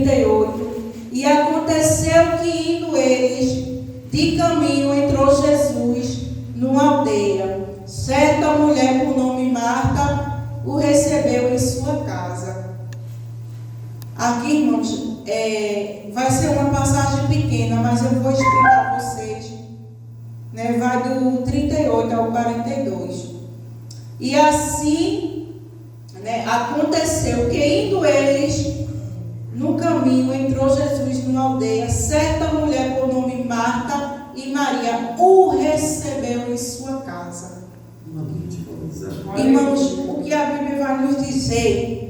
38. E aconteceu que, indo eles de caminho, entrou Jesus numa aldeia. Certa mulher por nome Marta o recebeu em sua casa. Aqui, irmãos, vai ser uma passagem pequena, mas eu vou explicar a vocês. Vai do 38 ao 42. E assim, aconteceu que, indo eles no caminho, entrou Jesus numa aldeia. Certa mulher por nome Marta e Maria o recebeu em sua casa. Irmãos, o que a Bíblia vai nos dizer?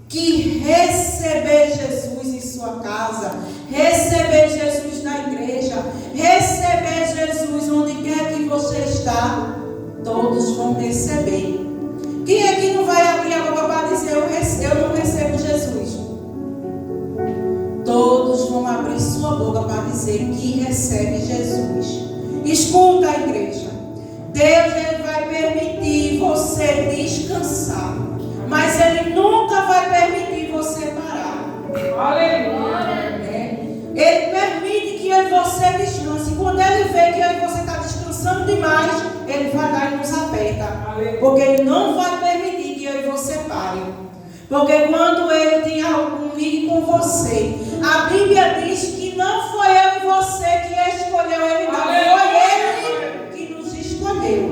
Que receber Jesus em sua casa, receber Jesus na igreja, receber Jesus onde quer que você está, todos vão receber. Quem é que não vai abrir a boca para dizer eu não recebo Jesus? Todos vão abrir sua boca para dizer que recebe Jesus. Escuta a igreja. Deus ele vai permitir você descansar, mas Ele nunca vai permitir você parar. Aleluia. Ele permite que eu e você descanse. Quando Ele vê que eu e você está descansando demais, Ele vai dar e nos aperta. Porque Ele não vai permitir que eu e você pare. Porque quando Ele tem algo comigo e com você, a Bíblia diz que não foi eu e você que escolheu Ele, não. Foi Ele que nos escolheu.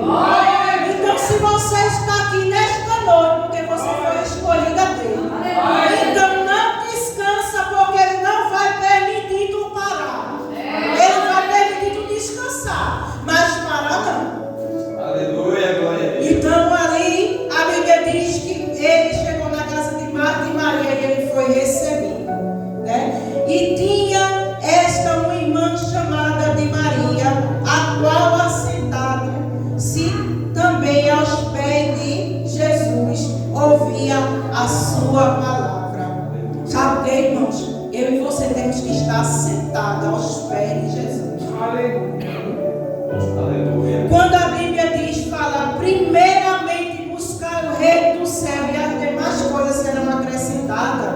Então, se você está aqui nesta noite, porque você foi escolhida dele, então não descansa, porque Ele não vai permitir tu parar. Ele vai permitir tu descansar, mas parar não. Aleluia, glória a Deus. Então ali a Bíblia diz que ele chegou na casa de Marta e Maria e ele foi recebido, E tinha esta uma irmã chamada de Maria, a qual assentado-se também aos pés de Jesus, ouvia a sua palavra. Sabe o que, irmãos? Eu e você temos que estar sentados aos pés de Jesus. Aleluia. Quando a Bíblia diz, fala primeiramente buscar o reino do céu e as demais coisas serão acrescentadas.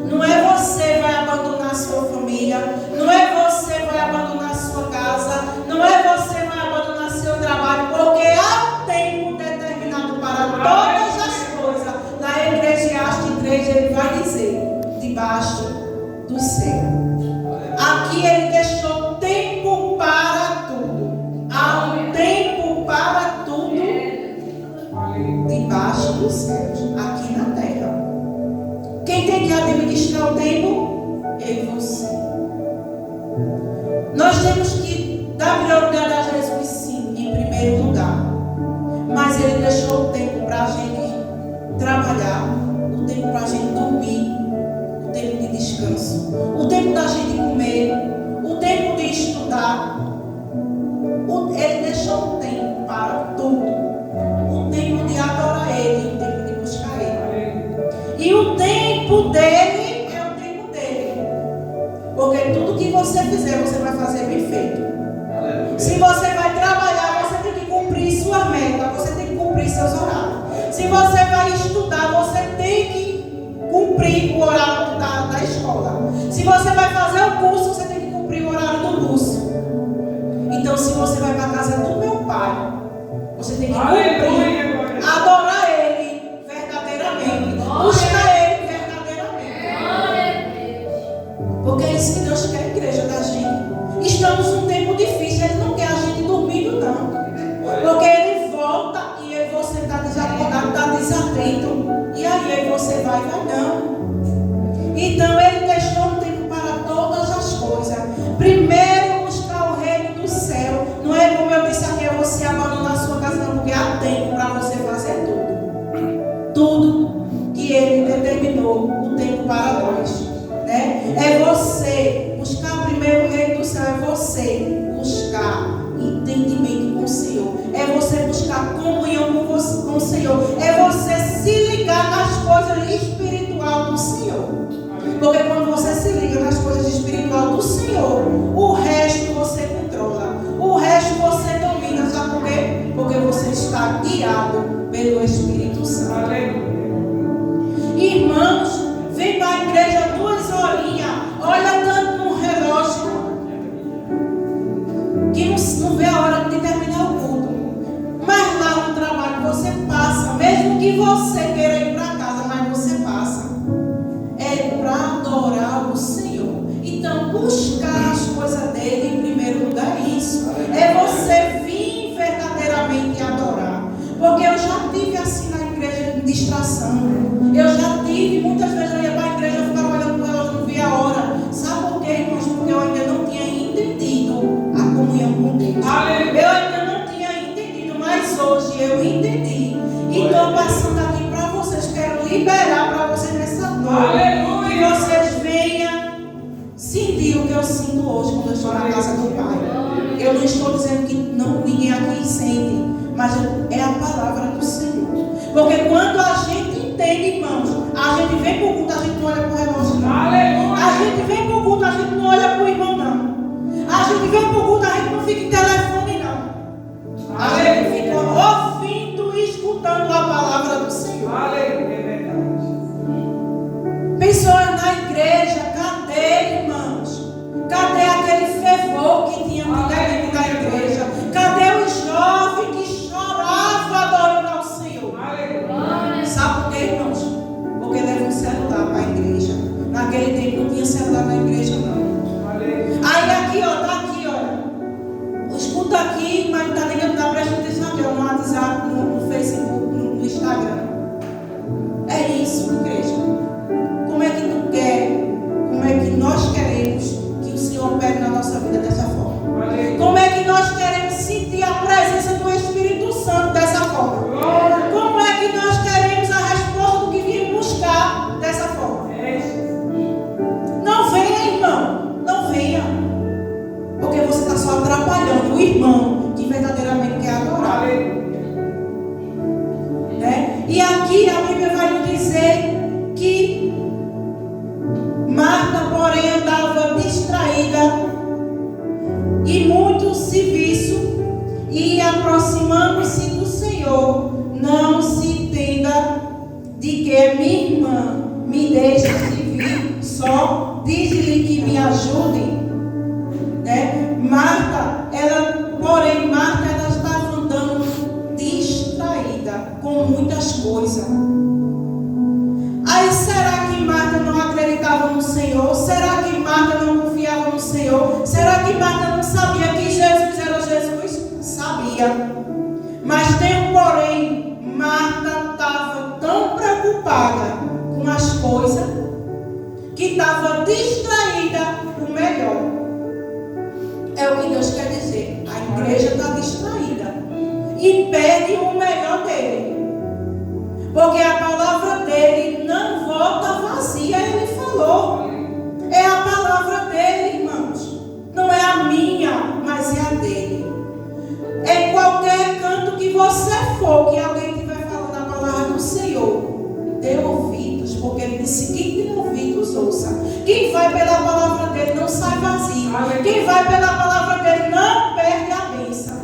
Não é você vai abandonar sua família, não é você vai abandonar sua casa, não é você vai abandonar seu trabalho, porque há um tempo determinado para todas as coisas. Lá em Eclesiastes 3 ele vai dizer, debaixo do céu. Aqui ele deixou tempo para tudo. Há um tempo para tudo debaixo dos céus, aqui na terra. Quem tem que administrar o tempo? Eu e você. Nós temos que dar prioridade a Jesus, sim, em primeiro lugar. Mas Ele deixou o tempo para a gente trabalhar, o tempo para a gente dormir, o tempo de descanso, o tempo da gente comer, o tempo de estudar. Ele deixou um tempo para tudo. O tempo de adorar Ele, o tempo de buscar Ele. E o tempo dele é o tempo dele. Porque tudo que você fizer, você vai fazer bem feito. Se você vai trabalhar, você tem que cumprir sua meta, você tem que cumprir seus horários. Se você vai estudar, você tem que cumprir o horário da escola. Se você vai fazer o curso, você tem que cumprir o horário do curso. Então, se você vai para a casa do meu pai, você tem que cumprir, adorar Ele verdadeiramente, buscar Ele verdadeiramente. Porque é isso que Deus quer, a igreja da gente. Estamos num tempo difícil, Ele não quer a gente dormindo, não. Porque Ele volta e você está desacordado, está desatento. E aí você vai não. Então, Ele deixou um tempo para todas as coisas. Primeiro, buscar o reino do céu. Não é como eu disse aqui, é você abandonar a sua casa, não, porque há tempo para você fazer tudo. Tudo que Ele determinou, o tempo para nós. É você buscar primeiro o reino do céu, é você buscar entendimento com o Senhor, é você buscar comunhão com o Senhor, é você se ligar nas coisas espirituais do Senhor. Porque quando você se liga nas coisas espirituais do Senhor, o resto você controla, o resto você domina. Sabe por quê? Porque você está guiado pelo Espírito Santo. Irmãos, vem para a igreja 2 horinhas buscar as coisas dele em primeiro lugar. Isso é você vir verdadeiramente adorar. Porque eu já tive assim na igreja de distração. Eu já tive, muitas vezes eu ia para a igreja e ficava olhando para ela, não via a hora. Sabe por quê, irmãos? Porque eu ainda não tinha entendido a comunhão com Deus. Eu ainda não tinha entendido, mas hoje eu entendi. E estou passando aqui para vocês. Quero liberar para vocês nessa noite. Que vocês venham sentir o que eu sinto hoje quando eu estou na casa do Pai. Eu não estou dizendo que ninguém aqui sente, mas é a palavra do Senhor. Porque quando a gente entende, irmãos, a gente vem para o culto, a gente não olha para o relógio, não. A gente vem para o culto, a gente não olha para o irmão, não. A gente vem para o culto, a gente não fica em telefone, não. A gente fica ouvindo e escutando a palavra do Senhor. Pessoas na igreja, cadê, irmãos? Cadê aquele fervor que tinha dentro da igreja? Cadê o jovem que chorava adorando ao Senhor? Sabe por quê, irmãos? Porque leva um celular para a igreja. Naquele tempo não tinha celular na igreja, não. Aí aqui, ó, tá aqui, ó. Escuta aqui, mas não tá ligando, dá prestando atenção aqui, ó, no WhatsApp, no Facebook, no Instagram. É isso, igreja. Como é que tu quer? Como é que nós queremos que o Senhor opere na nossa vida dessa forma? Como é que nós queremos sentir a presença do Espírito Santo dessa forma? Como é que nós queremos a resposta do que viemos buscar dessa forma? Não venha, irmão. Não venha. Porque você está só atrapalhando o irmão que verdadeiramente quer adorar. Né? E aqui a Bíblia vai nos dizer que Marta, porém, andava distraída e muito serviço, e aproximando-se do Senhor, não se entenda de que minha irmã me deixe de vir só, diz-lhe que me ajude. Né? Marta, ela estava andando distraída com muitas coisas. Aí será que Marta não acreditava no Senhor? Será que Marta não confiava no Senhor? Será que Marta não sabia que Jesus era Jesus? Sabia. Mas tem um porém. Marta estava tão preocupada com as coisas que estava distraída com o melhor. É o que Deus quer dizer. A igreja está distraída e perde o melhor dele. Porque a palavra dele não volta vazia, ele falou. É a palavra dele, irmãos. Não é a minha, mas é a dele. Em qualquer canto que você for, que alguém estiver falando a palavra do Senhor, dê ouvidos, porque ele disse: quem tem ouvidos, ouça. Quem vai pela palavra dele não sai vazio. Quem vai pela palavra dele não perde a bênção.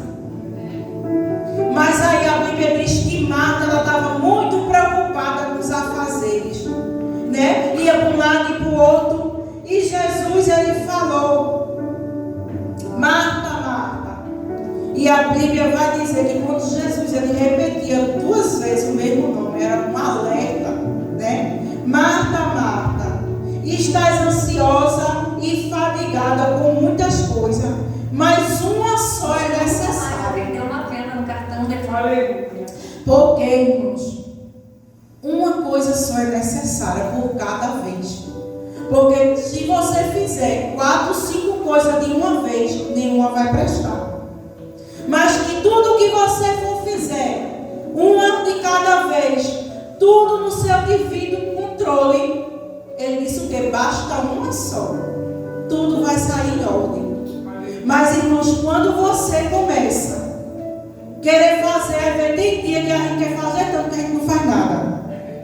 Mas aí a Bíblia diz que Marta, ela estava muito preocupada com os afazeres, né? Ia para um lado e para o outro. E Jesus, ele falou: Marta, Marta. E a Bíblia vai dizer que quando Jesus, ele repetia 2 vezes o mesmo nome, era um alerta, né? Marta, Marta, estás ansiosa e fadigada com muitas coisas, mas uma só é necessária. Deu uma pena no cartão depois. Porque, irmãos, uma coisa só é necessária por cada vez. Porque se você fizer 4, 5 coisas de uma vez, nenhuma vai prestar. Mas que tudo que você for fizer, uma de cada vez, tudo no seu devido controle, ele disse o que? Basta uma só. Tudo vai sair em ordem. Mas, irmãos, quando você começa a querer fazer, tem dia que a gente quer fazer tanto que a gente não faz nada.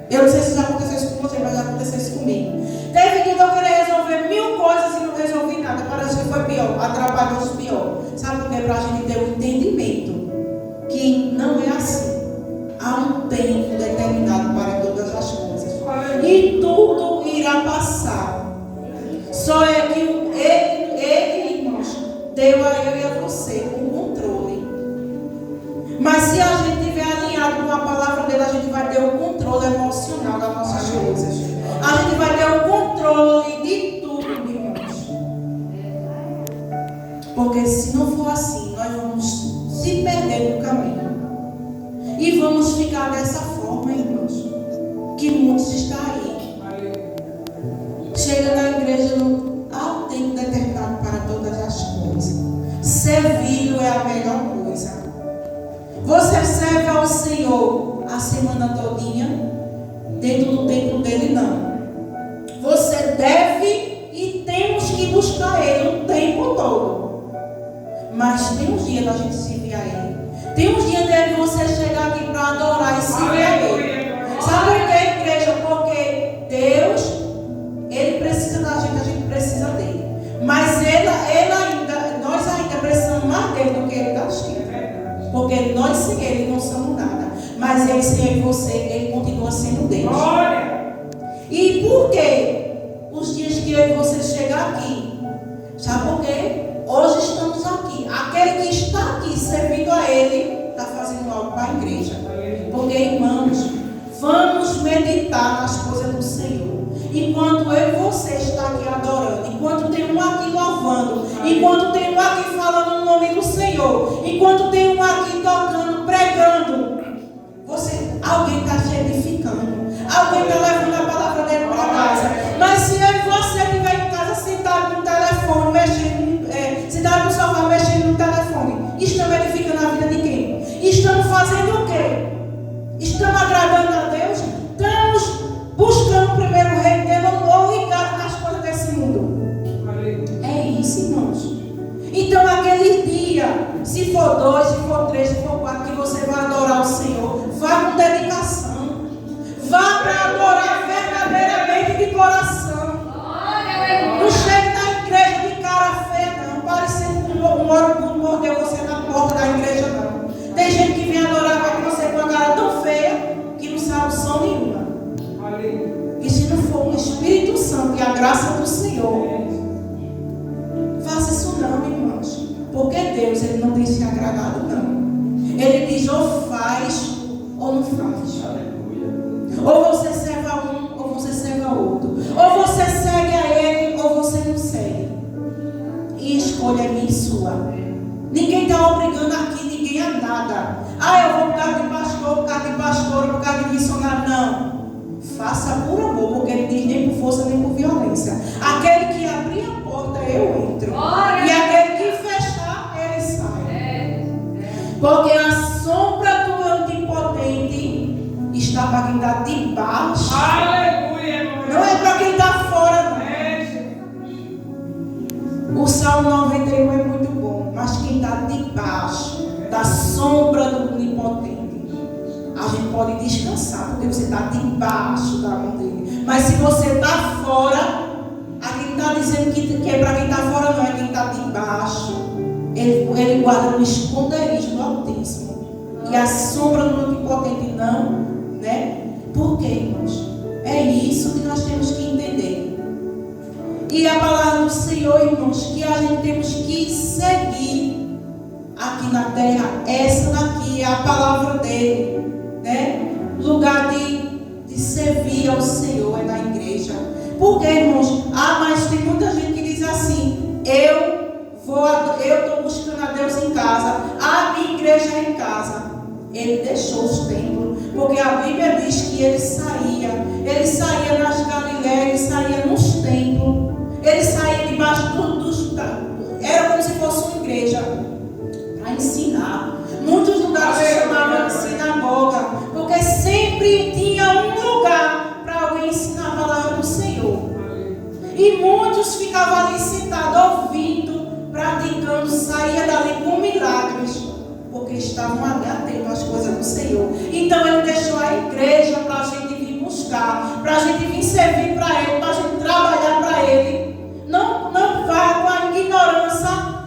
Eu não sei se já aconteceu isso com você, mas já aconteceu isso comigo. Teve dia que eu queria resolver 1000 coisas e não resolvi nada. Parece que foi pior, atrapalhou-se pior. Sabe por quê? Para a gente ter um entendimento que não é assim. Há um tempo determinado para todas as coisas. E tudo irá passar. Só é que ele, irmãos, deu a eu e a você um controle. Mas se a gente estiver alinhado com a palavra dele, a gente vai ter o controle emocional das nossas coisas. A gente vai ter o controle de tudo, irmãos. E vamos ficar dessa forma, irmãos. Que muitos estão aí. Chega na igreja, há um tempo determinado para todas as coisas. Servir é a melhor coisa. Você serve ao Senhor a semana todinha, dentro do templo dele, não. Você deve e temos que buscar ele o tempo todo. Mas tem uns dias da gente servir a ele. Tem uns dias de você chegar aqui para adorar e servir a ele. Sabe por quê, igreja? Porque Deus, ele precisa da gente, a gente precisa dele. Mas nós ainda precisamos mais dele do que ele da gente. Porque nós sem ele não somos nada. Mas ele sem você, ele continua sendo Deus. E por que os dias que eu e você chegar aqui? Sabe por quê? Hoje estamos aqui. Aquele que está aqui servindo a ele está fazendo algo para a igreja. Porque, irmãos, vamos meditar nas coisas do Senhor. Enquanto eu e você está aqui adorando, enquanto tem um aqui louvando, enquanto tem um aqui falando o nome do Senhor, enquanto tem um aqui tocando, pregando, alguém está se edificando, alguém está levando a palavra dele para casa. Mas se eu e você estiver em casa sentado no telefone, sentado no sofá mexendo no telefone, estamos edificando a vida de quem? Estamos fazendo o quê? Estamos agradando a Deus? Estamos buscando primeiro o reino dele ou ligados nas coisas desse mundo? É isso, irmãos. Então, aquele dia, se for 2, se for 3, se for 4, que você vai adorar o Senhor, vá com dedicação. Vá para adorar verdadeiramente de coração. Não chegue na igreja de cara feia, não. Parecendo um orgulho mordeu você na porta da igreja, não. Tem gente que vem adorar com você com a cara tão feia que não sabe som nenhuma. E se não for o Espírito Santo e a graça do Senhor, faça isso não, irmãos. Porque Deus, ele não tem se agradado, não. Ele diz ou faz ou não faz. Ou você serve a um ou você serve a outro. Ou você segue a ele ou você não segue. E escolha é minha e sua. Ninguém está obrigando aqui ninguém a nada. Eu vou por causa de pastor, por causa de pastora, por causa de missionário. Não. Faça por amor, porque ele diz nem por força nem por violência. Aquele que abrir a porta, eu entro. E aquele que fechar, ele sai. Porque a sombra do onipotente está para quem está debaixo. Não é para quem está fora, não. O Salmo 91 é muito bom. Mas quem está debaixo da sombra do onipotente, a gente pode descansar, porque você está debaixo da mão dele. Mas se você está fora, aqui está dizendo que é para quem está fora, não é quem está debaixo. Ele guarda no esconderijo do Altíssimo. E a sombra do onipotente não, né? Por quê, irmãos? É isso que nós temos que entender. E a palavra do Senhor, irmãos, que a gente temos que seguir aqui na terra. Essa daqui é a palavra dele. Né? Lugar de servir ao Senhor é na igreja. Porque, irmãos, mas tem muita gente que diz assim: eu estou buscando a Deus em casa, a minha igreja é em casa. Ele deixou os templos, porque a Bíblia diz que ele saía nas Galileias, ele saía nos templos, ele saía debaixo era como se fosse uma igreja para ensinar. Muitos lugares se chamavam de sinagoga, porque sempre tinha um lugar para alguém ensinar a palavra do Senhor. E muitos ficavam ali sentados, ouvindo, praticando, saía dali com milagres, porque estavam ali atentos às coisas do Senhor. Então ele deixou a igreja para a gente vir buscar, para a gente vir servir para ele, para a gente trabalhar para ele. Não vá com a ignorância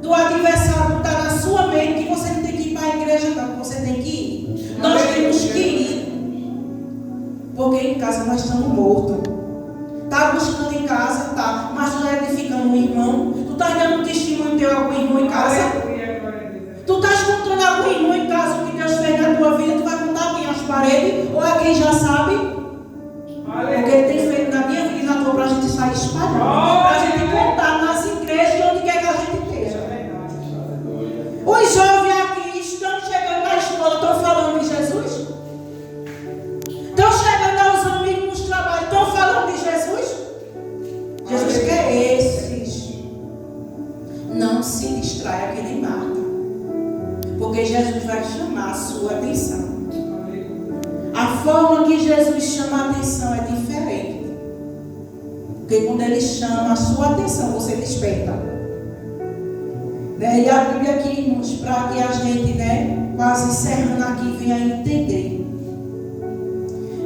do adversário que está na sua mente, que você não tem que ir para a igreja, não, você tem que ir. Nós temos que ir. Porque em casa nós estamos mortos. Está buscando em casa, tá, mas tu está edificando um irmão. Tu está dando testemunho de algum irmão em casa. Tu estás contando algum irmão em casa o que Deus fez na tua vida. Tu vai contar aqui as paredes, ou é quem já sabe. Porque ele tem feito na minha vida e na tua, para a gente sair espalhando, para a gente contar nas igrejas e onde quer que a gente esteja. Os jovens aqui estão chegando na escola, estão falando de Jesus. distraia que nem Marta. Porque Jesus vai chamar a sua atenção. A forma que Jesus chama a atenção é diferente. Porque quando Ele chama a sua atenção, você desperta. E a Bíblia aqui, irmãos, para que a gente, quase encerrando aqui, venha entender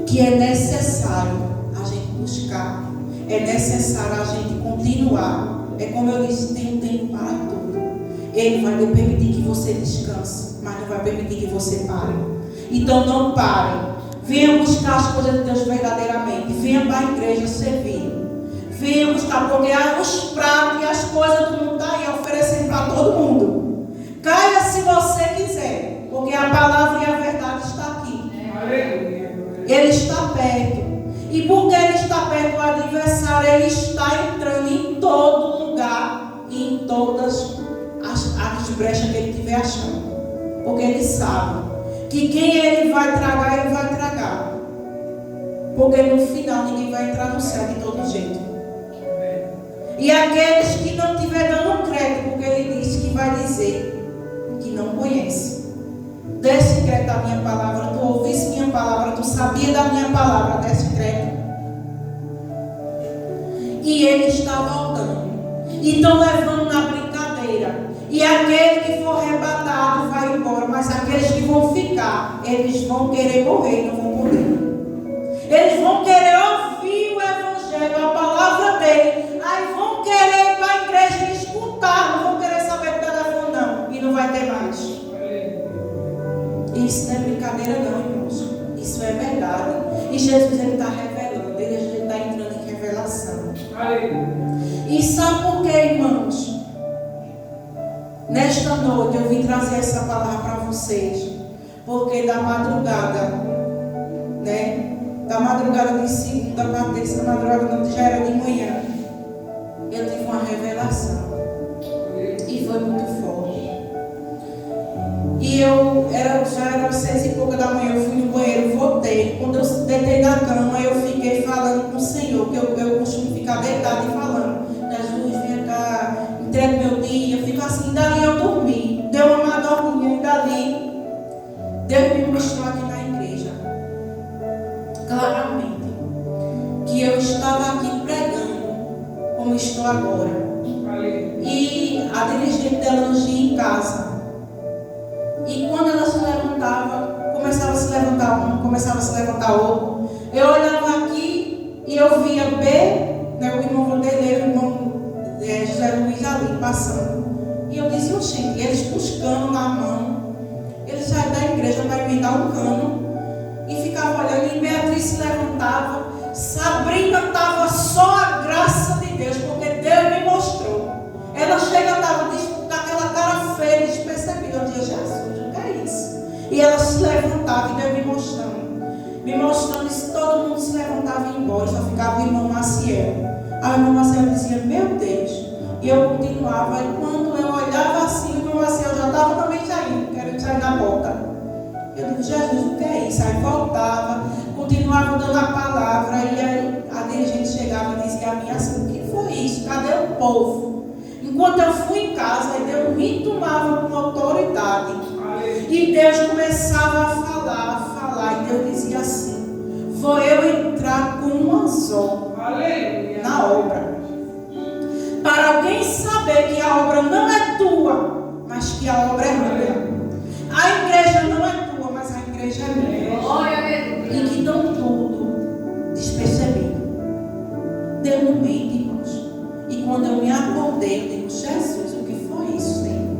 que é necessário a gente buscar, é necessário a gente continuar. É como eu disse, tem um tempo para tudo. Ele vai permitir que você descanse, mas não vai permitir que você pare. Então não pare. Venha buscar as coisas de Deus verdadeiramente. Venha para a igreja servir. Venha buscar, porque os pratos e as coisas do mundo estão aí oferecendo para todo mundo. Caia se você quiser, porque a palavra e a verdade está aqui. Ele está perto. E porque Ele está perto, o adversário, ele está entrando em todo lugar e em todas as brechas que ele estiver achando. Porque Ele sabe que quem Ele vai tragar, Ele vai tragar. Porque no final ninguém vai entrar no céu de todo jeito. E aqueles que não estiver dando crédito, porque Ele disse que vai dizer que não conhece. Desse crédito à minha palavra, tu ouvisse minha palavra, tu sabia da minha palavra, desse crédito. E Ele está voltando. E estão levando na brincadeira. E aquele que for arrebatado vai embora, mas aqueles que vão ficar, eles vão querer morrer e não vão poder. Eles vão querer ouvir o Evangelho, a palavra dele. Aí vão querer ir para a igreja e escutar, não vão querer saber do telefone não. E não vai ter mais. Isso não é brincadeira não, irmãos. Isso é verdade. E Jesus está revelando, Ele está entrando em revelação. E sabe por quê, irmãos? Nesta noite eu vim trazer essa palavra para vocês. Porque da madrugada, da madrugada de segunda para terça, da madrugada já era de manhã, eu tive uma revelação. E foi muito forte. E já era 6 e pouca da manhã, eu fui no banheiro, voltei. Quando eu deitei na cama, eu fiquei falando com o Senhor, que eu costumo ficar deitado e falando: Jesus, vem cá, entrega meu dia. Eu fico assim, dali eu dormi. Deu uma dorminha e dali Deus me mostrou aqui na igreja, claramente, que eu estava aqui pregando, como estou agora. E a dirigente dela nos ia em casa. E quando ela se levantava, começava a se levantar um, começava a se levantar outro. Eu olhava aqui e eu via B, o irmão Vanderlei, o irmão José Luiz ali passando. E eu dizia: gente, eles buscando na mão. Eles saíram da igreja para emendar um cano. E ficava olhando. E Beatriz se levantava. Sabrina estava só a graça de Deus, porque Deus me mostrou. Ela chega, estava com aquela cara feia, despercebida. Eu dizia: Jesus, o que é isso? E ela se levantava e Deus me mostrando, e se todo mundo se levantava e ia embora, só ficava o irmão Maciel. Aí o irmão Maciel dizia: meu Deus. E eu continuava, e quando eu olhava assim, o irmão Maciel já estava também saindo, querendo sair da porta. Eu digo: Jesus, o que é isso? Aí voltava, continuava dando a palavra, e aí a dirigente chegava e dizia a mim assim: o que foi isso? Cadê o povo? Enquanto eu fui em casa, Deus me tomava com autoridade. E Deus começava a falar, e Deus dizia assim: vou eu entrar com um anzol na obra. Para alguém saber que a obra não é tua, mas que a obra é minha. A igreja não é tua, mas a igreja é minha. E que dão tudo despercebido. Deus não mente, irmãos. E quando eu me acordei, eu digo: Jesus, o que foi isso, Senhor?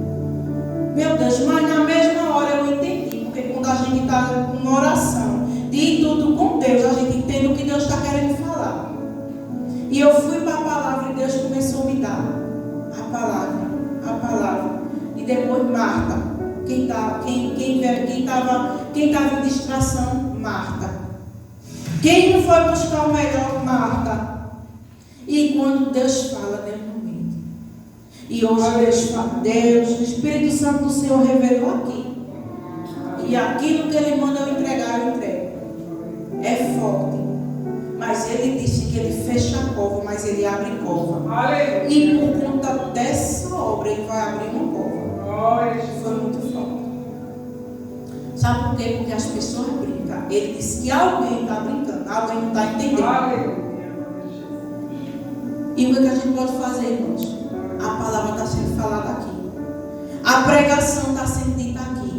Meu Deus, mas na mesma hora eu entendi. Porque quando a gente está com oração, de tudo com Deus, a gente entende o que Deus está querendo falar. E eu fui para a palavra e Deus começou a me dar a palavra. E depois Marta, quem estava em distração, Marta. Quem não foi buscar o melhor, Marta. E quando Deus fala, Deus não mente. E hoje Deus fala, o Espírito Santo do Senhor revelou aqui. E aquilo que Ele manda eu entregar, eu entrego. É forte. Mas ele disse que ele fecha a cova, mas ele abre cova. Aleluia. E por conta dessa obra, ele vai abrir uma cova. Glória. Foi muito forte. Sabe por quê? Porque as pessoas brincam. Ele disse que alguém está brincando, alguém não está entendendo. Aleluia. E o que a gente pode fazer, irmãos? A palavra está sendo falada aqui. A pregação está sendo dita aqui.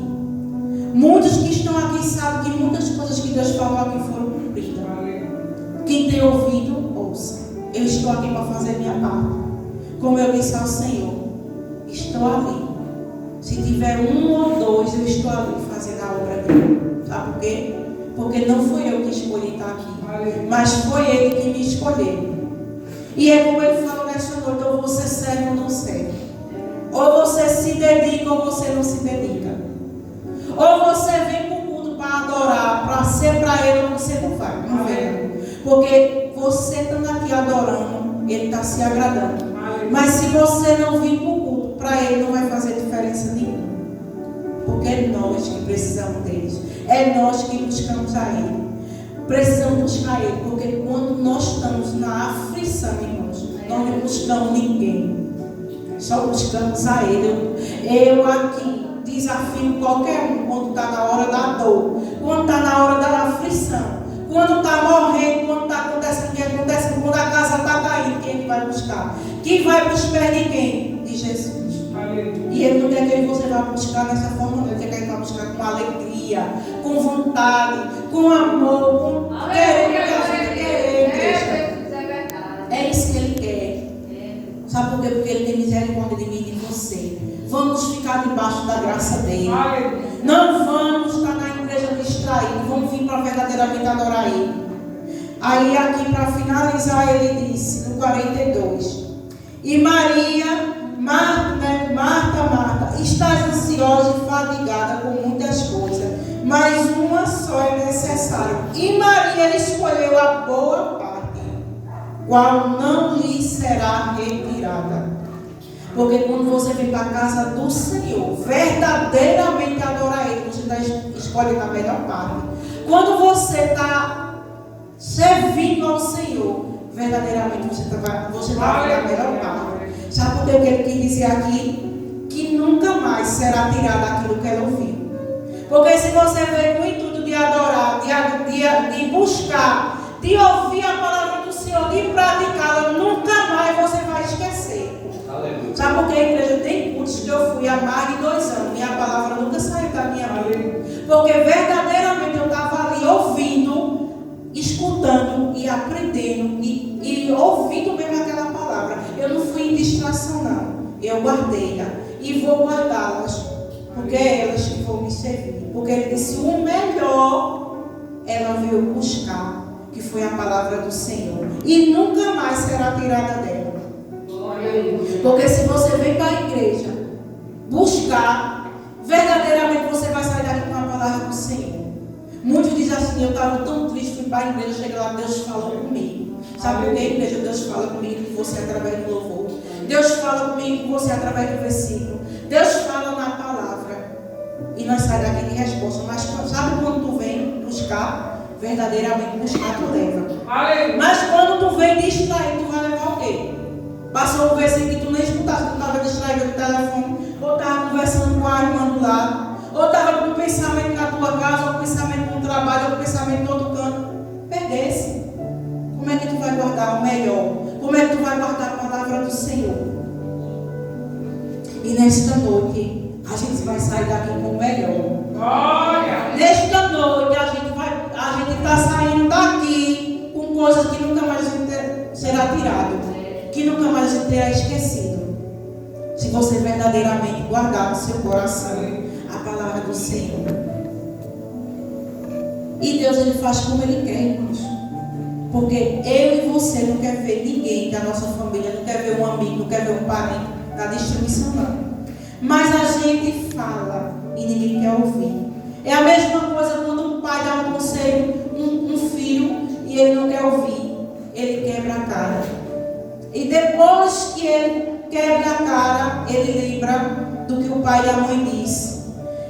Muitos que estão aqui sabem que muitas coisas que Deus falou aqui foram cumpridas. Quem tem ouvido, ouça. Eu estou aqui para fazer minha parte. Como eu disse ao Senhor, estou ali. Se tiver um ou dois, eu estou ali fazendo a obra dele. Sabe por quê? Porque não fui eu que escolhi estar aqui, mas foi ele que me escolheu. E é como ele falou nessa noite: ou você serve ou não serve. Ou você se dedica ou você não se dedica. Ou você vem para o culto para adorar, para ser para ele, ou você não vai. Não vem. Porque você estando aqui adorando, ele está se agradando. Mas se você não vir para o culto, para ele não vai fazer diferença nenhuma. Porque é nós que precisamos deles. É nós que buscamos a ele. Precisamos buscar ele. Porque quando nós estamos na aflição, irmãos, nós não buscamos ninguém. Só buscamos a ele. Eu aqui desafio qualquer um quando está na hora da dor, quando está na hora da aflição, quando está morrendo, quando está acontecendo o que acontece, quando a casa está caindo, quem ele vai buscar? Quem vai para os pés de quem? De Jesus. E ele não quer que você vá buscar dessa forma, não. Ele quer que ele vá buscar com alegria, com vontade, com amor, com querer que a gente quer, igreja. É isso que ele quer. Sabe por quê? Porque ele tem misericórdia de mim e de você. Vamos ficar debaixo da graça dele. Não vamos estar na igreja distraídos. Vamos vir para verdadeiramente adorar ele. Aí aqui para finalizar ele disse no 42: e Maria, Marta, estás ansiosa e fadigada com muitas coisas, mas uma só é necessária. E Maria escolheu a boa parte, qual não lhe será retirada. Porque quando você vem para a casa do Senhor, verdadeiramente adorar ele, você está escolhendo a melhor parte. Quando você está servindo ao Senhor, verdadeiramente você está vendo a melhor parte. Sabe por que ele quis dizer aqui? Que nunca mais será tirado aquilo que ela ouviu. Porque se você veio com o intuito de adorar, de buscar, de ouvir a palavra do Senhor, de praticá-la, nunca mais você vai esquecer. Aleluia. Sabe por que, igreja? Tem cultos que eu fui há mais de 2 anos. Minha palavra nunca saiu da minha boca. Porque verdadeiramente eu estava ali ouvindo, escutando e aprendendo e ouvindo mesmo aquela palavra. Eu não fui em distração, não. Eu guardei-la e vou guardá-las, porque é elas que vão me servir. Porque ele disse: o melhor ela veio buscar, que foi a palavra do Senhor, e nunca mais será tirada dela. Porque se você vem para a igreja buscar, verdadeiramente você vai sair daqui com a palavra do Senhor. Muitos dizem assim: eu estava tão triste, fui para a igreja, cheguei lá, Deus falou comigo. Sabe por que, igreja? Deus fala comigo com você através do louvor. Deus fala comigo com você através do versículo. Deus fala na palavra. E nós saímos daqui de resposta. Mas sabe quando tu vem buscar? Verdadeiramente buscar, tu leva. Mas quando tu vem distraído, tu vai levar o quê? Passou um versículo que tu nem escutaste, tu estava distraído no telefone, ou estava conversando com a irmã do lado, ou estava com um pensamento na tua casa, ou um pensamento no trabalho, ou um pensamento em todo canto. Perdesse. Como é que tu vai guardar o melhor? Como é que tu vai guardar a palavra do Senhor? E nesta noite, a gente vai sair daqui com o melhor. Glória! Nesta noite, a gente está saindo daqui com coisas que nunca mais será tirado, que nunca mais a gente terá esquecido. Se você verdadeiramente guardar no seu coração a palavra do Senhor. E Deus, ele faz como ele quer, irmãos. Porque eu e você não quer ver ninguém da nossa família, não quer ver um amigo, não quer ver um parente na destruição, não. Mas a gente fala e ninguém quer ouvir. É a mesma coisa quando um pai dá um conselho, um filho, e ele não quer ouvir. Ele quebra a cara. E depois que ele quebra a cara, ele lembra do que o pai e a mãe disse.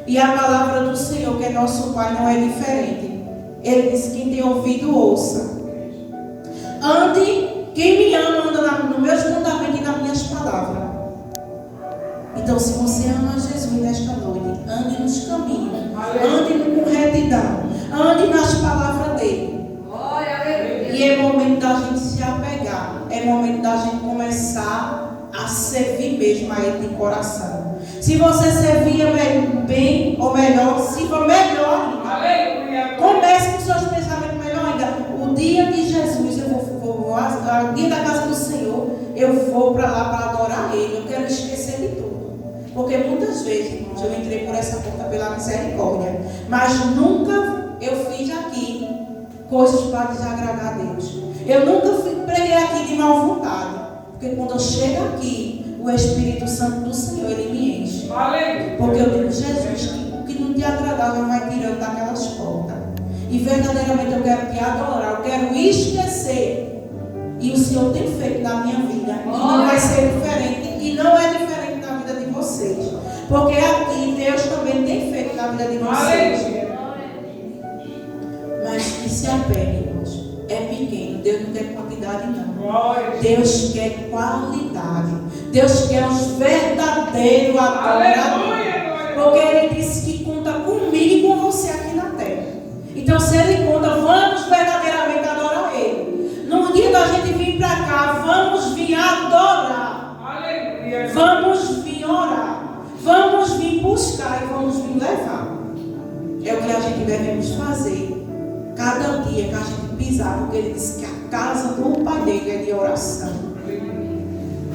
E a palavra do Senhor, que é nosso Pai, não é diferente. Ele diz: quem tem ouvido, ouça. Quem me ama anda nos meus mandamentos e nas minhas palavras. Então, se você ama Jesus nesta noite, ande nos caminhos, ande com retidão, ande nas palavras dele. E é momento da gente se apegar, é momento da gente começar a servir mesmo a ele de coração. Se você servia bem ou melhor, sirva melhor ainda. Comece com seus pensamentos melhor ainda. O dia de Jesus, eu vou o dia da casa do Senhor, eu vou para lá para adorar Ele. Eu quero esquecer de tudo. Porque muitas vezes, irmãos, eu entrei por essa porta pela misericórdia, mas nunca eu fiz aqui coisas para desagradar a Deus. Eu nunca preguei aqui de má vontade. Porque quando eu chego aqui, o Espírito Santo do Senhor, Ele me enche. Porque eu digo, Jesus, o que não te agradar, já vai tirando daquelas portas. E verdadeiramente eu quero te adorar, eu quero esquecer. E o Senhor tem feito na minha vida. E não vai ser diferente. E não é diferente na vida de vocês. Porque aqui Deus também tem feito na vida de vocês. Mas que se apegue, irmãos. É pequeno. Deus não quer quantidade, não. Deus quer qualidade. Deus quer os verdadeiros adoradores. Porque Ele disse que conta comigo e com você aqui na terra. Então, se Ele conta, vamos verdadeiramente adorar Ele. No dia da gente vir para cá, vamos vir adorar. Aleluia. Vamos vir orar. Vamos vir buscar e vamos vir levar. É o que a gente devemos fazer. Cada dia que a gente pisar, porque Ele disse que a casa do Pai dele é de oração.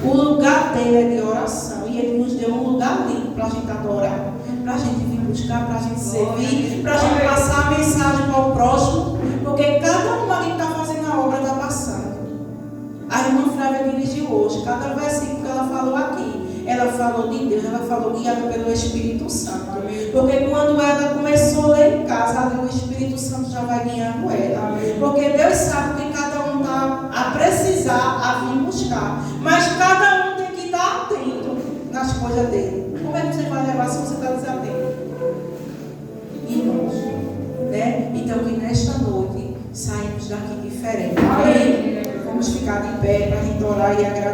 O lugar dele é de oração. E Ele nos deu um lugar limpo para a gente adorar. Para a gente vir buscar, para a gente servir, para a gente passar a mensagem para o próximo. Porque cada uma que está fazendo a obra está passando. A irmã Flávia dirigiu hoje. Cada versículo que ela falou aqui, ela falou de Deus, ela falou guiada pelo Espírito Santo. Porque quando ela começou a ler em casa, o Espírito Santo já vai guiando ela. Porque Deus sabe que cada um está a precisar, a vir buscar. Mas cada um tem que estar atento nas coisas dele. Como é que você vai levar se você está desatento? Irmãos, né? Então que nesta noite saímos daqui diferente. Amém? Vamos ficar de pé para a gente orar e agradecer.